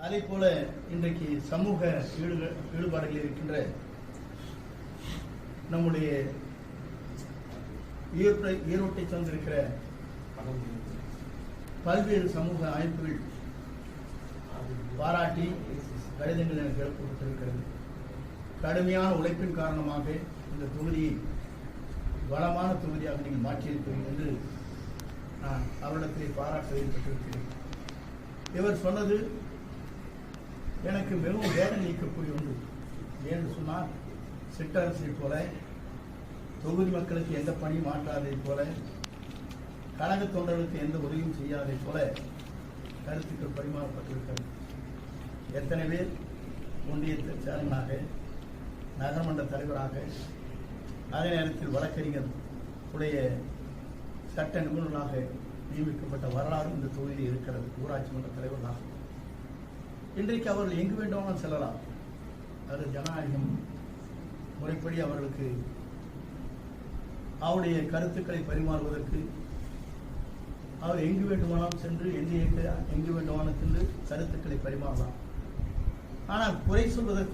அதே போல இன்றைக்கு சமூக ஈடுபாடுகளில் இருக்கின்ற நம்முடைய ஈரோட்டை சார்ந்திருக்கிற பல்வேறு சமூக அமைப்புகள் பாராட்டி கடிதங்கள் எனக்கு எழுப்பப்பட்டிருக்கிறது. கடுமையான உழைப்பின் காரணமாக இந்த தொகுதியை வளமான தொகுதியாக நீங்கள் மாற்றியிருக்கிறீர்கள் என்று நான் அவரிடத்திலே பாராட்ட வைக்கப்பட்டிருக்கிறேன். இவர் சொன்னது எனக்கு மிகவும் வேதனை அளிக்கக்கூடிய ஒன்று. ஏன்னு சொன்னால், சிற்றரசை போல தொகுதி மக்களுக்கு எந்த பணியும் ஆற்றாததை போல, கழக தொண்டர்களுக்கு எந்த உதவியும் செய்யாததை போல கருத்துக்கள் பரிமாறப்பட்டிருக்கிறது. எத்தனை பேர் ஒன்றியத்தில் சேர்மனாக, நகர்மன்ற தலைவராக, அதே நேரத்தில் வழக்கறிஞர் உடைய சட்ட நிபுணர்களாக நியமிக்கப்பட்ட வரலாறு இந்த தொகுதியில் இருக்கிறது. ஊராட்சி மன்ற தலைவர்களாக இன்றைக்கு அவர்கள் எங்கு வேண்டுமானால் செல்லலாம். அது ஜனநாயகம் முறைப்படி அவர்களுக்கு அவருடைய கருத்துக்களை பரிமாறுவதற்கு அவர் எங்கு வேண்டுமானாலும் சென்று எங்கு வேண்டுமானாலும் சென்று கருத்துக்களை பரிமாறலாம். ஆனால் குறை சொல்வதற்கு